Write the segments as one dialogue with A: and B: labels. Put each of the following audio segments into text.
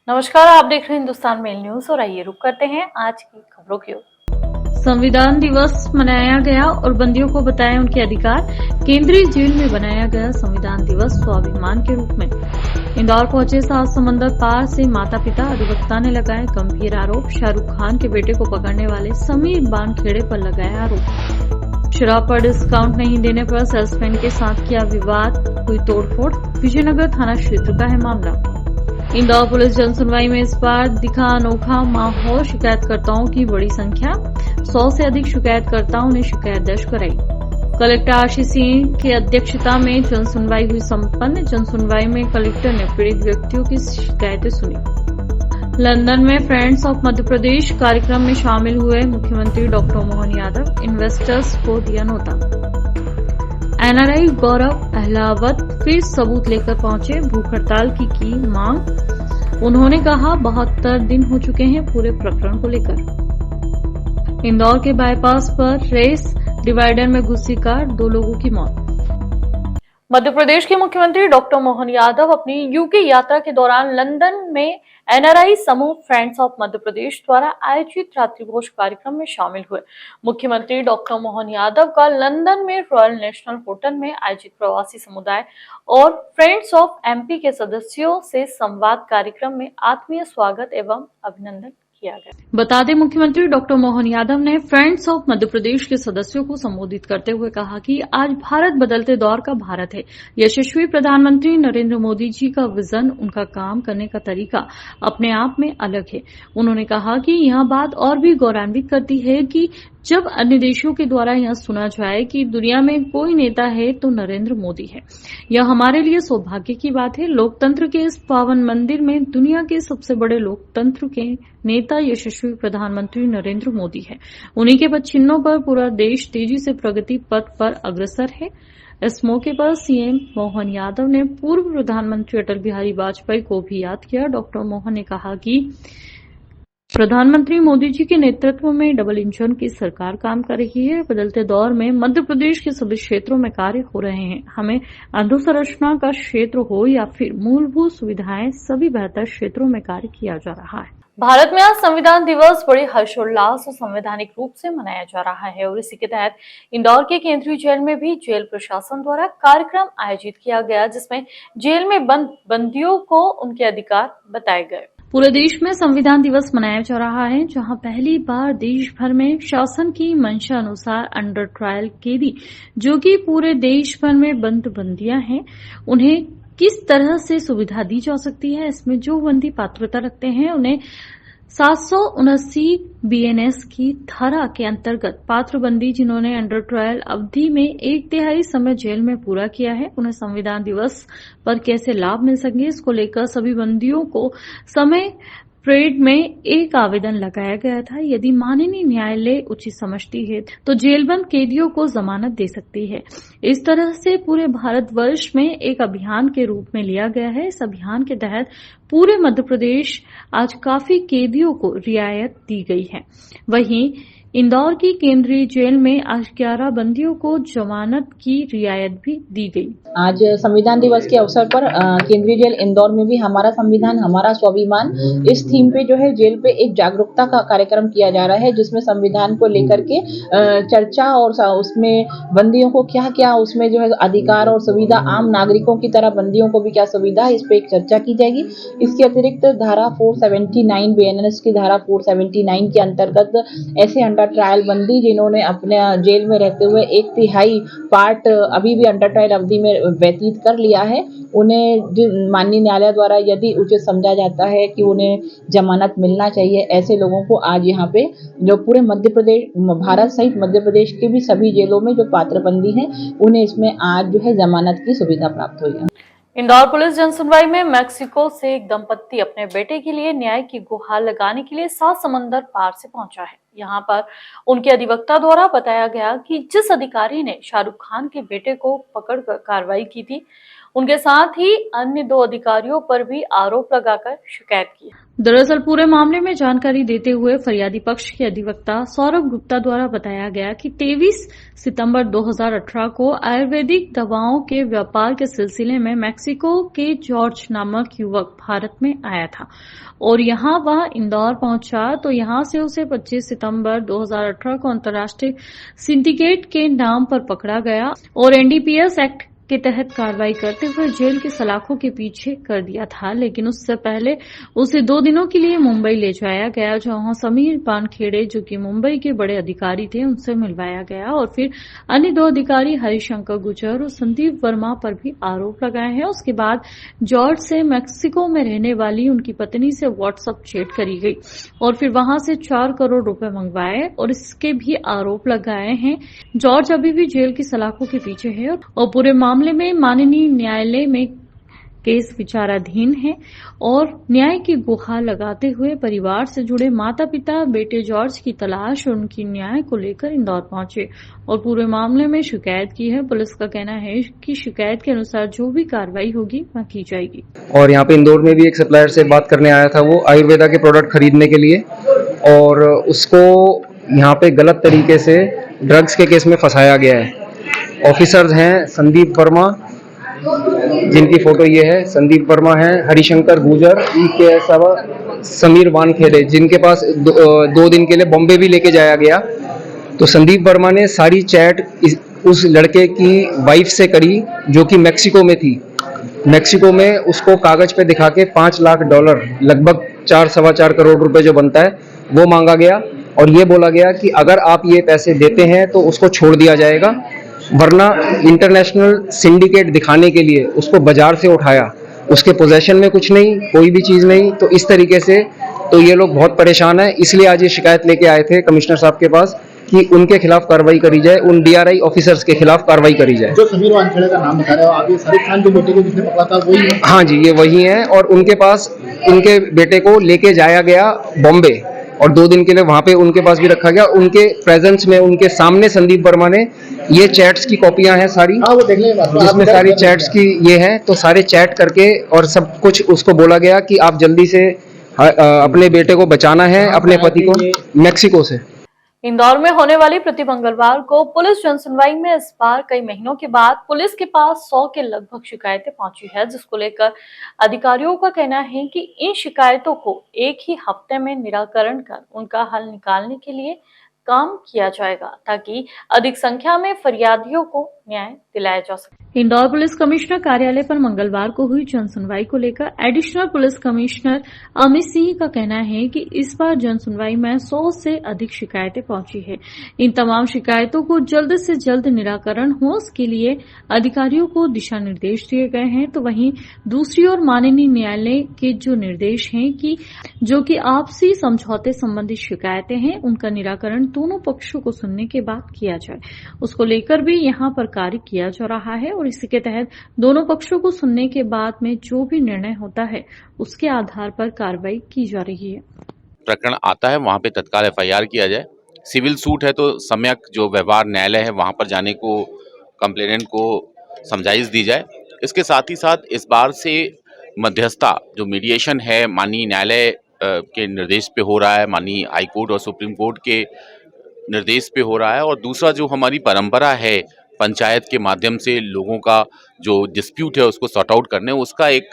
A: नमस्कार, आप देख रहे हैं हिंदुस्तान मेल न्यूज और आइए रुक करते हैं आज की खबरों की ओर। संविधान दिवस मनाया गया और बंदियों को बताए उनके अधिकार। केंद्रीय जेल में बनाया गया संविधान दिवस स्वाभिमान के रूप में। इंदौर पहुंचे 7 समंदर पार से माता पिता। अधिवक्ता ने लगाए गंभीर आरोप। शाहरुख खान के बेटे को पकड़ने वाले समीर बानखेड़े पर लगाया आरोप। शराब पर डिस्काउंट नहीं देने पर सेल्समैन के साथ किया विवाद, हुई तोड़फोड़। विजयनगर थाना क्षेत्र का है मामला। इंदौर पुलिस जनसुनवाई में इस बार दिखा अनोखा माहौल। शिकायतकर्ताओं की बड़ी संख्या, 100 से अधिक शिकायतकर्ताओं ने शिकायत दर्ज कराई। कलेक्टर आशीष सिंह की अध्यक्षता में जनसुनवाई हुई संपन्न। जनसुनवाई में कलेक्टर ने पीड़ित व्यक्तियों की शिकायतें सुनी। लंदन में फ्रेंड्स ऑफ मध्य प्रदेश कार्यक्रम में शामिल हुए मुख्यमंत्री डॉक्टर मोहन यादव। इन्वेस्टर्स को दिया न्योता। एनआरआई गौरव अहलावत फिर सबूत लेकर पहुंचे। भूख हड़ताल की मांग। उन्होंने कहा 72 दिन हो चुके हैं पूरे प्रकरण को लेकर। इंदौर के बाईपास पर रेस डिवाइडर में घुसी कार, 2 लोगों की मौत। मध्य प्रदेश के मुख्यमंत्री डॉक्टर मोहन यादव अपनी यूके यात्रा के दौरान लंदन में एनआरआई समूह फ्रेंड्स ऑफ मध्य प्रदेश द्वारा आयोजित रात्रिभोज कार्यक्रम में शामिल हुए। मुख्यमंत्री डॉक्टर मोहन यादव का लंदन में रॉयल नेशनल होटल में आयोजित प्रवासी समुदाय और फ्रेंड्स ऑफ एमपी के सदस्यों से संवाद कार्यक्रम में आत्मीय स्वागत एवं अभिनंदन किया गया। बता दें, मुख्यमंत्री डॉक्टर मोहन यादव ने फ्रेंड्स ऑफ मध्य प्रदेश के सदस्यों को संबोधित करते हुए कहा कि आज भारत बदलते दौर का भारत है। यशस्वी प्रधानमंत्री नरेंद्र मोदी जी का विजन, उनका काम करने का तरीका अपने आप में अलग है। उन्होंने कहा कि यह बात और भी गौरवान्वित करती है कि जब अन्य देशों के द्वारा यह सुना जाए कि दुनिया में कोई नेता है तो नरेंद्र मोदी है। यह हमारे लिए सौभाग्य की बात है। लोकतंत्र के इस पावन मंदिर में दुनिया के सबसे बड़े लोकतंत्र के नेता यशस्वी प्रधानमंत्री नरेंद्र मोदी है। उन्हीं के पदचिन्हों पर पूरा देश तेजी से प्रगति पथ पर अग्रसर है। इस मौके पर सीएम मोहन यादव ने पूर्व प्रधानमंत्री अटल बिहारी वाजपेयी को भी याद किया। डॉक्टर मोहन ने कहा कि प्रधानमंत्री मोदी जी के नेतृत्व में डबल इंजन की सरकार काम कर रही है। बदलते दौर में मध्य प्रदेश के सभी क्षेत्रों में कार्य हो रहे हैं। हमें अधोसंरचना का क्षेत्र हो या फिर मूलभूत सुविधाएं, सभी बेहतर क्षेत्रों में कार्य किया जा रहा है। भारत में आज संविधान दिवस बड़े हर्षोल्लास और संवैधानिक रूप से मनाया जा रहा है और इसी के तहत इंदौर के केंद्रीय जेल में भी जेल प्रशासन द्वारा कार्यक्रम आयोजित किया गया, जिसमें जेल में बंद बंदियों को उनके अधिकार बताए गए। पूरे देश में संविधान दिवस मनाया जा रहा है, जहां पहली बार देश भर में शासन की मंशा अनुसार अंडर ट्रायल कैदी, जो कि पूरे देश भर में बंद बंदियां हैं, उन्हें किस तरह से सुविधा दी जा सकती है। इसमें जो बंदी पात्रता रखते हैं उन्हें 779 बीएनएस की धारा के अंतर्गत पात्र बंदी जिन्होंने अंडर ट्रायल अवधि में 1/3 समय जेल में पूरा किया है, उन्हें संविधान दिवस पर कैसे लाभ मिल सकेंगे, इसको लेकर सभी बंदियों को समय परेड में एक आवेदन लगाया गया था। यदि माननीय न्यायालय उचित समझती है तो जेलबंद कैदियों को जमानत दे सकती है। इस तरह से पूरे भारतवर्ष में एक अभियान के रूप में लिया गया है। इस अभियान के तहत पूरे मध्य प्रदेश आज काफी कैदियों को रियायत दी गई है। वहीं इंदौर की केंद्रीय जेल में आज 11 बंदियों को जमानत की रियायत भी दी गई।
B: आज संविधान दिवस के अवसर पर केंद्रीय जेल इंदौर में भी हमारा संविधान हमारा स्वाभिमान इस थीम पे जो है जेल पे एक जागरूकता का कार्यक्रम किया जा रहा है, जिसमें संविधान को लेकर के चर्चा और उसमें बंदियों को क्या क्या उसमें जो है अधिकार और सुविधा, आम नागरिकों की तरह बंदियों को भी क्या सुविधा है, इस पे एक चर्चा की जाएगी। इसके अतिरिक्त धारा 479 बीएनएस की धारा 479 के अंतर्गत ऐसे अंडर ट्रायल बंदी जिन्होंने अपने जेल में रहते हुए 1/3 पार्ट अभी भी अंडर ट्रायल अवधि में व्यतीत कर लिया है, उन्हें माननीय न्यायालय द्वारा यदि उचित समझा जाता है कि उन्हें जमानत मिलना चाहिए। ऐसे लोगों को आज यहाँ पे जो पूरे मध्य प्रदेश, भारत सहित मध्य प्रदेश के भी सभी जेलों में जो पात्र बंदी हैं, उन्हें इसमें आज जो है जमानत की सुविधा प्राप्त हुई है।
A: इंदौर पुलिस जनसुनवाई में मैक्सिको से एक दंपत्ति अपने बेटे के लिए न्याय की गुहार लगाने के लिए 7 समंदर पार से पहुंचा है। यहाँ पर उनके अधिवक्ता द्वारा बताया गया कि जिस अधिकारी ने शाहरुख खान के बेटे को पकड़कर कार्रवाई की थी, उनके साथ ही अन्य 2 अधिकारियों पर भी आरोप लगाकर शिकायत की। दरअसल पूरे मामले में जानकारी देते हुए फरियादी पक्ष के अधिवक्ता सौरभ गुप्ता द्वारा बताया गया कि 23 सितंबर 2018 को आयुर्वेदिक दवाओं के व्यापार के सिलसिले में मैक्सिको के जॉर्ज नामक युवक भारत में आया था और यहां वह इंदौर पहुंचा तो यहां से उसे 25 सितंबर 2018 को अंतर्राष्ट्रीय सिंडिकेट के नाम पर पकड़ा गया और एनडीपीएस एक्ट के तहत कार्रवाई करते हुए जेल की सलाखों के पीछे कर दिया था। लेकिन उससे पहले उसे 2 दिनों के लिए मुंबई ले जाया गया, जहां समीर वानखेड़े जो कि मुंबई के बड़े अधिकारी थे उनसे मिलवाया गया और फिर अन्य 2 अधिकारी हरिशंकर गुर्जर और संदीप वर्मा पर भी आरोप लगाए हैं। उसके बाद जॉर्ज से मैक्सिको में रहने वाली उनकी पत्नी से व्हाट्सएप चैट करी गई और फिर वहां से 4 करोड़ रुपए मंगवाए और इसके भी आरोप लगाए हैं। जॉर्ज अभी भी जेल की सलाखों के पीछे है और पूरे मामले में माननीय न्यायालय में केस विचाराधीन है और न्याय की गुहार लगाते हुए परिवार से जुड़े माता पिता बेटे जॉर्ज की तलाश और उनकी न्याय को लेकर इंदौर पहुंचे और पूरे मामले में शिकायत की है। पुलिस का कहना है कि शिकायत के अनुसार जो भी कार्रवाई होगी वह की जाएगी।
C: और यहाँ पे इंदौर में भी एक सप्लायर से बात करने आया था, वो आयुर्वेदा के प्रोडक्ट खरीदने के लिए, और उसको यहाँ पे गलत तरीके से ड्रग्स के केस में फंसाया गया है। ऑफिसर्स हैं संदीप वर्मा, जिनकी फोटो ये है, संदीप वर्मा है, हरिशंकर गुर्जर, समीर वानखेड़े, जिनके पास 2 दिन के लिए बॉम्बे भी लेके जाया गया। तो संदीप वर्मा ने सारी चैट उस लड़के की वाइफ से करी जो कि मैक्सिको में थी। मैक्सिको में उसको कागज पे दिखा के $5 लाख, लगभग 4-4.25 करोड़ रुपए जो बनता है वो मांगा गया और ये बोला गया कि अगर आप ये पैसे देते हैं तो उसको छोड़ दिया जाएगा, वरना इंटरनेशनल सिंडिकेट दिखाने के लिए उसको बाजार से उठाया। उसके पोजेशन में कुछ नहीं, कोई भी चीज़ नहीं। तो इस तरीके से तो ये लोग बहुत परेशान हैं, इसलिए आज ये शिकायत लेके आए थे कमिश्नर साहब के पास कि उनके खिलाफ कार्रवाई करी जाए, उन डीआरआई ऑफिसर्स के खिलाफ कार्रवाई करी जाए।
D: जो समीर वानखेड़े का नाम बता रहे हो आप, ये शाहरुख खान के बेटे को जिसने पकड़ा था वही है?
C: हाँ जी, ये वही है और उनके पास उनके बेटे को लेके जाया गया बॉम्बे और 2 दिन के लिए वहां पे उनके पास भी रखा गया। उनके प्रेजेंस में, उनके सामने संदीप वर्मा ने ये चैट्स की कॉपियां हैं सारी,
D: वो देख लेंगे,
C: जिसमें सारी चैट्स की ये है, तो सारे चैट करके और सब कुछ उसको बोला गया कि आप जल्दी से अपने बेटे को बचाना है, अपने पति को, मैक्सिको से।
A: इंदौर में होने वाली प्रति मंगलवार को पुलिस जनसुनवाई में इस बार कई महीनों के बाद पुलिस के पास 100 के लगभग शिकायतें पहुंची है, जिसको लेकर अधिकारियों का कहना है कि इन शिकायतों को एक ही हफ्ते में निराकरण कर उनका हल निकालने के लिए काम किया जाएगा ताकि अधिक संख्या में फरियादियों को न्याय दिलाया जा सके। इंदौर पुलिस कमिश्नर कार्यालय पर मंगलवार को हुई जनसुनवाई को लेकर additional police commissioner Amit Singh का कहना है कि इस बार जनसुनवाई में 100 से अधिक शिकायतें पहुंची है। इन तमाम शिकायतों को जल्द से जल्द निराकरण हो, इसके लिए अधिकारियों को दिशा निर्देश दिए गए हैं। तो वहीं दूसरी ओर माननीय न्यायालय के जो निर्देश हैं कि जो कि आपसी समझौते संबंधित शिकायतें हैं, उनका निराकरण दोनों पक्षों को सुनने के बाद किया जाए, उसको लेकर भी यहाँ पर कार्य किया जा रहा है और इसी के तहत दोनों पक्षों को सुनने के बाद में जो भी निर्णय होता है उसके आधार पर कार्रवाई की जा रही है।
E: प्रकरण आता है वहां पे तत्काल एफआईआर किया जाए। सिविल सूट है तो सम्यक जो व्यवहार न्यायालय है वहां पर जाने को कंप्लेनेंट को समझाइश दी जाए। इसके साथ ही साथ इस बार से मध्यस्थता जो मीडिएशन है माननीय न्यायालय के निर्देश पे हो रहा है, माननीय हाई कोर्ट और सुप्रीम कोर्ट के निर्देश पे हो रहा है। और दूसरा जो हमारी परंपरा है पंचायत के माध्यम से लोगों का जो डिस्प्यूट है उसको सॉर्ट आउट करने, उसका एक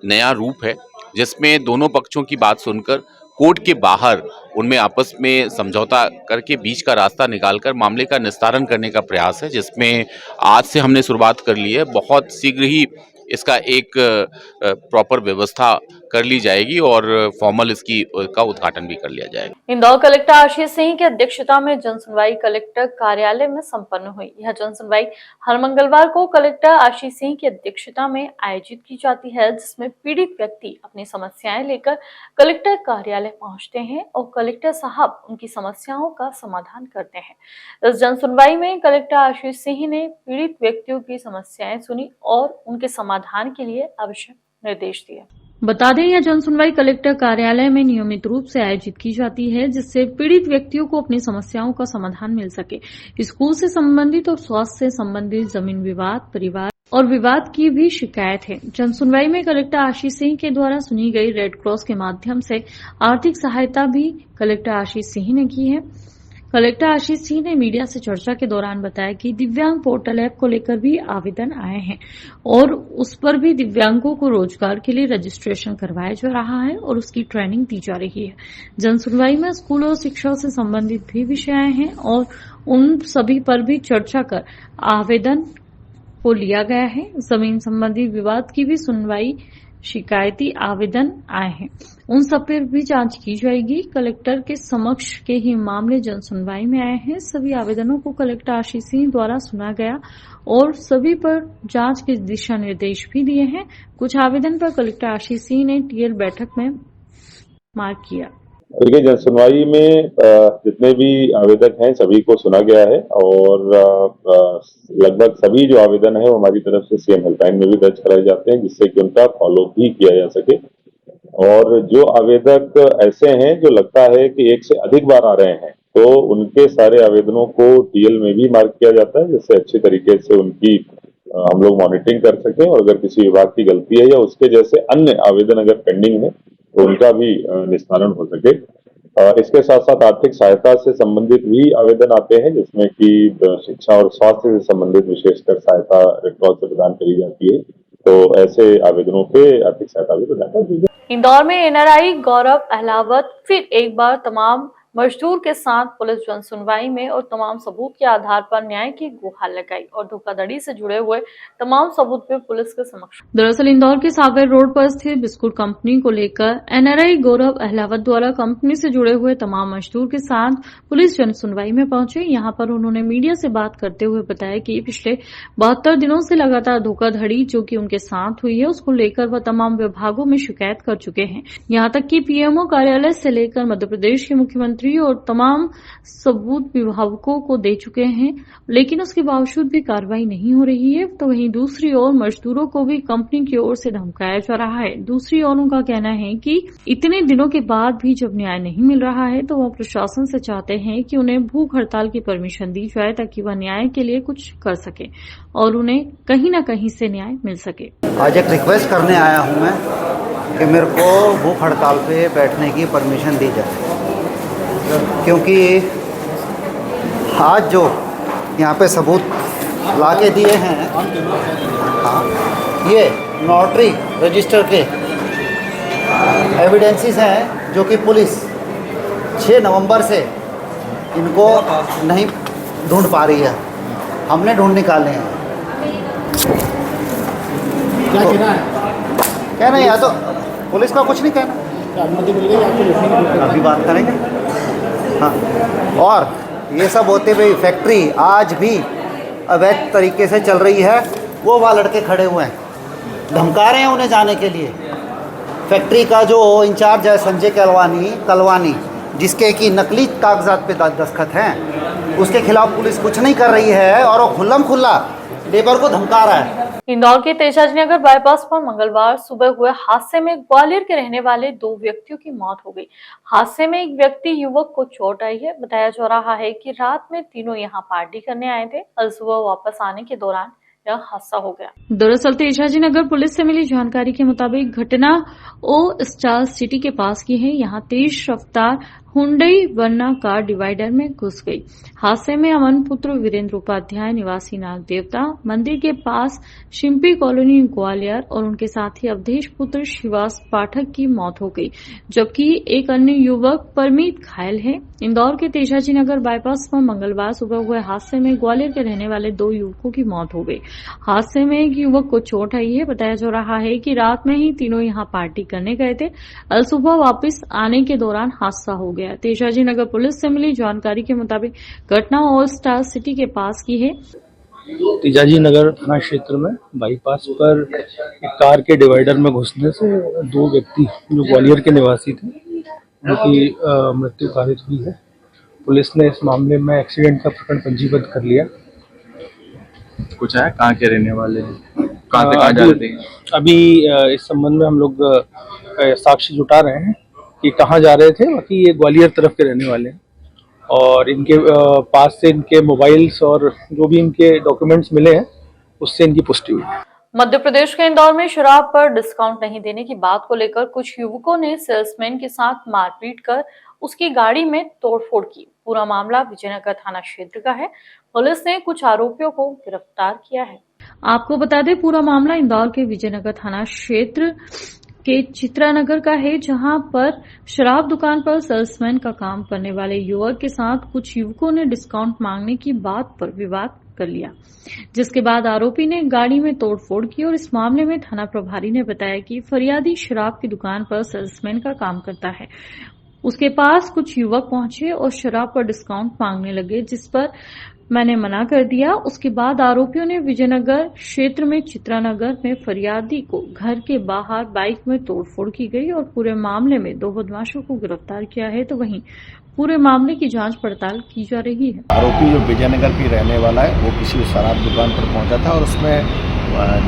E: नया रूप है जिसमें दोनों पक्षों की बात सुनकर कोर्ट के बाहर उनमें आपस में समझौता करके बीच का रास्ता निकालकर मामले का निस्तारण करने का प्रयास है, जिसमें आज से हमने शुरुआत कर ली है। बहुत शीघ्र ही इसका एक प्रॉपर व्यवस्था कर ली जाएगी और फॉर्मल इसकी का उद्घाटन भी कर लिया जाएगा।
A: इंदौर कलेक्टर आशीष सिंह की अध्यक्षता में जनसुनवाई कलेक्टर कार्यालय में संपन्न हुई। यह जनसुनवाई हर मंगलवार को कलेक्टर आशीष सिंह की अध्यक्षता में आयोजित की जाती है, जिसमें पीड़ित व्यक्ति अपनी समस्याएं लेकर कलेक्टर कार्यालय पहुंचते हैं और कलेक्टर साहब उनकी समस्याओं का समाधान करते हैं। इस जनसुनवाई में कलेक्टर आशीष सिंह ने पीड़ित व्यक्तियों की समस्याएं सुनी और उनके समाधान के लिए आवश्यक निर्देश दिए। बता दें यह जनसुनवाई कलेक्टर कार्यालय में नियमित रूप से आयोजित की जाती है, जिससे पीड़ित व्यक्तियों को अपनी समस्याओं का समाधान मिल सके। स्कूल से संबंधित और स्वास्थ्य से संबंधित, जमीन विवाद, परिवार और विवाद की भी शिकायत है। जन सुनवाई में कलेक्टर आशीष सिंह के द्वारा सुनी गई रेड क्रॉस के माध्यम से आर्थिक सहायता भी कलेक्टर आशीष सिंह ने की है। कलेक्टर आशीष सिंह ने मीडिया से चर्चा के दौरान बताया कि दिव्यांग पोर्टल ऐप को लेकर भी आवेदन आए हैं और उस पर भी दिव्यांगों को रोजगार के लिए रजिस्ट्रेशन करवाया जा रहा है और उसकी ट्रेनिंग दी जा रही है। जन सुनवाई में स्कूल और शिक्षा से संबंधित भी विषय आए हैं और उन सभी पर भी चर्चा कर आवेदन को लिया गया है। जमीन संबंधी विवाद की भी सुनवाई, शिकायती आवेदन आए हैं, उन सब पर भी जांच की जाएगी। कलेक्टर के समक्ष के ही मामले जन सुनवाई में आए हैं। सभी आवेदनों को कलेक्टर आशीष सिंह द्वारा सुना गया और सभी पर जांच के दिशा निर्देश भी दिए हैं। कुछ आवेदन पर कलेक्टर आशीष सिंह ने टीएल बैठक में मार्क किया।
F: देखिए, जन सुनवाई में जितने भी आवेदक हैं सभी को सुना गया है और लगभग सभी जो आवेदन है वो हमारी तरफ से सीएम हेल्पलाइन में भी दर्ज कराए जाते हैं, जिससे कि उनका फॉलो भी किया जा सके। और जो आवेदक ऐसे हैं जो लगता है कि एक से अधिक बार आ रहे हैं, तो उनके सारे आवेदनों को टीएल में भी मार्क किया जाता है, जिससे अच्छी तरीके से उनकी हम लोग मॉनिटरिंग कर सकें और अगर किसी विभाग की गलती है या उसके जैसे अन्य आवेदन अगर पेंडिंग है तो उनका भी निस्तारण हो सके। इसके साथ साथ आर्थिक सहायता से संबंधित भी आवेदन आते हैं, जिसमें कि शिक्षा और स्वास्थ्य से संबंधित विशेषकर सहायता रेड क्रॉस से प्रदान करी जाती है, तो ऐसे आवेदनों पे आर्थिक सहायता भी प्रदान कर दी जाए।
A: इंदौर में एनआरआई गौरव अहलावत फिर एक बार तमाम मजदूर के साथ पुलिस जन सुनवाई में और तमाम सबूत के आधार पर न्याय की गुहार लगाई और धोखाधड़ी से जुड़े हुए तमाम सबूत पे पुलिस के समक्ष। दरअसल इंदौर के सागर रोड पर स्थित बिस्कुट कंपनी को लेकर एनआरआई गौरव अहलावत द्वारा कंपनी से जुड़े हुए तमाम मजदूर के साथ पुलिस जन सुनवाई में पहुंचे। यहां पर उन्होंने मीडिया से बात करते हुए बताया कि पिछले 72 दिनों से लगातार धोखाधड़ी जो कि उनके साथ हुई है, उसको लेकर वह तमाम विभागों में शिकायत कर चुके हैं। यहां तक कि पीएमओ कार्यालय से लेकर मध्य प्रदेश के मुख्यमंत्री और तमाम सबूत विभागों को दे चुके हैं, लेकिन उसके बावजूद भी कार्रवाई नहीं हो रही है। तो वहीं दूसरी ओर मजदूरों को भी कंपनी की ओर से धमकाया जा रहा है। दूसरी ओर उनका कहना है कि इतने दिनों के बाद भी जब न्याय नहीं मिल रहा है तो वह प्रशासन से चाहते हैं कि उन्हें भूख हड़ताल की परमिशन दी जाए ताकि वह न्याय के लिए कुछ कर सके और उन्हें कहीं न कहीं से न्याय मिल सके।
G: आज एक रिक्वेस्ट करने आया हूं मैं कि मेरे को भूख हड़ताल पे बैठने की परमिशन दी जाए, क्योंकि आज जो यहाँ पे सबूत ला के दिए हैं, हाँ, ये नोटरी रजिस्टर के एविडेंसेस हैं जो कि पुलिस 6 नवंबर से इनको नहीं ढूंढ पा रही है। हमने ढूंढ निकाले हैं।
D: क्या
G: तो
D: कहना है?
G: कहना या तो पुलिस का कुछ नहीं कहना,
D: अनुमति मिल गई आपको लिखने की?
G: अभी बात करेंगे। हाँ, और ये सब होते हुए फैक्ट्री आज भी अवैध तरीके से चल रही है। वो वहाँ लड़के खड़े हुए हैं, धमका रहे हैं उन्हें जाने के लिए। फैक्ट्री का जो इंचार्ज है संजय कलवानी, जिसके कि नकली कागजात पे दस्तखत हैं, उसके खिलाफ पुलिस कुछ नहीं कर रही है और वो खुल्लम खुल्ला लेबर को धमका रहा है।
A: इंदौर के तेजाजी नगर बाईपास पर मंगलवार सुबह हुए हादसे में ग्वालियर के रहने वाले 2 व्यक्तियों की मौत हो गई। हादसे में एक व्यक्ति युवक को चोट आई है। बताया जा रहा है कि रात में तीनों यहां पार्टी करने आए थे और सुबह वापस आने के दौरान यह हादसा हो गया। दरअसल तेजाजी नगर पुलिस से मिली जानकारी के मुताबिक घटना ओ स्टार सिटी के पास की है। यहाँ तेज रफ्तार हुंडई वर्ना कार डिवाइडर में घुस गई। हादसे में अमन पुत्र वीरेंद्र उपाध्याय निवासी नाग देवता मंदिर के पास शिंपी कॉलोनी ग्वालियर और उनके साथी अवधेश पुत्र शिवास पाठक की मौत हो गई, जबकि एक अन्य युवक परमीत घायल है। इंदौर के तेजाजी नगर बाईपास पर मंगलवार सुबह हुए हादसे में ग्वालियर के रहने वाले 2 युवकों की मौत हो गई। हादसे में एक युवक को चोट आई है। बताया जा रहा है कि रात में ही तीनों यहां पार्टी करने गए थे और सुबह वापस आने के दौरान हादसा हो गया। तेजाजी नगर पुलिस से मिली जानकारी के मुताबिक घटना ऑल स्टार सिटी के पास की है।
H: तेजाजी नगर थाना क्षेत्र में बाईपास पर एक कार के डिवाइडर में घुसने से 2 व्यक्ति जो ग्वालियर के निवासी थे उनकी मृत्यु कारित हुई है। पुलिस ने इस मामले में एक्सीडेंट का प्रकरण पंजीबद्ध कर लिया।
I: कुछ है कहाँ के रहने वाले हैं, कहाँ से कहाँ जा रहे थे?
H: अभी इस संबंध में हम लोग साक्ष्य जुटा रहे हैं कि कहाँ जा रहे थे। बाकी ये ग्वालियर तरफ के रहने वाले हैं और इनके पास से इनके मोबाइल्स और जो भी इनके डॉक्यूमेंट्स मिले हैं उससे इनकी पुष्टि हुई।
A: मध्य प्रदेश के इंदौर में शराब पर डिस्काउंट नहीं देने की बात को लेकर कुछ युवकों ने सेल्समैन के साथ मारपीट कर उसकी गाड़ी में तोड़फोड़ की। पूरा मामला विजयनगर थाना क्षेत्र का है। पुलिस ने कुछ आरोपियों को गिरफ्तार किया है। आपको बता दें, पूरा मामला इंदौर के विजयनगर थाना क्षेत्र के चित्रानगर का है, जहां पर शराब दुकान पर सेल्समैन का काम करने वाले युवक के साथ कुछ युवकों ने डिस्काउंट मांगने की बात पर विवाद कर लिया, जिसके बाद आरोपी ने गाड़ी में तोड़फोड़ की। और इस मामले में थाना प्रभारी ने बताया कि फरियादी शराब की दुकान पर सेल्समैन का काम करता है। उसके पास कुछ युवक पहुंचे और शराब पर डिस्काउंट मांगने लगे, जिस पर मैंने मना कर दिया। उसके बाद आरोपियों ने विजयनगर क्षेत्र में चित्रानगर में फरियादी को घर के बाहर बाइक में तोड़फोड़ की गई और पूरे मामले में 2 बदमाशों को गिरफ्तार किया है। तो वहीं पूरे मामले की जांच पड़ताल की जा रही है।
J: आरोपी जो विजयनगर की रहने वाला है वो किसी शराब दुकान पर पहुंचा था और उसमें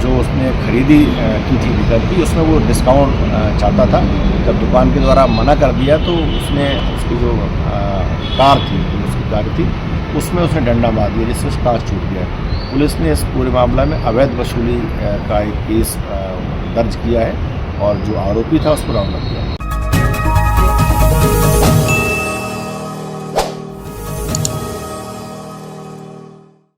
J: जो उसने खरीदी की थी लिकर की, उसमें वो डिस्काउंट चाहता था। जब दुकान के द्वारा मना कर दिया तो उसने उसकी जो कार थी, उसकी गाड़ी थी, उसमें उसने डंडा मार दिया, जिससे उसका कांच छूट गया। पुलिस ने इस पूरे मामला में अवैध वसूली का एक केस दर्ज किया है और जो आरोपी था उस पर मामला किया है।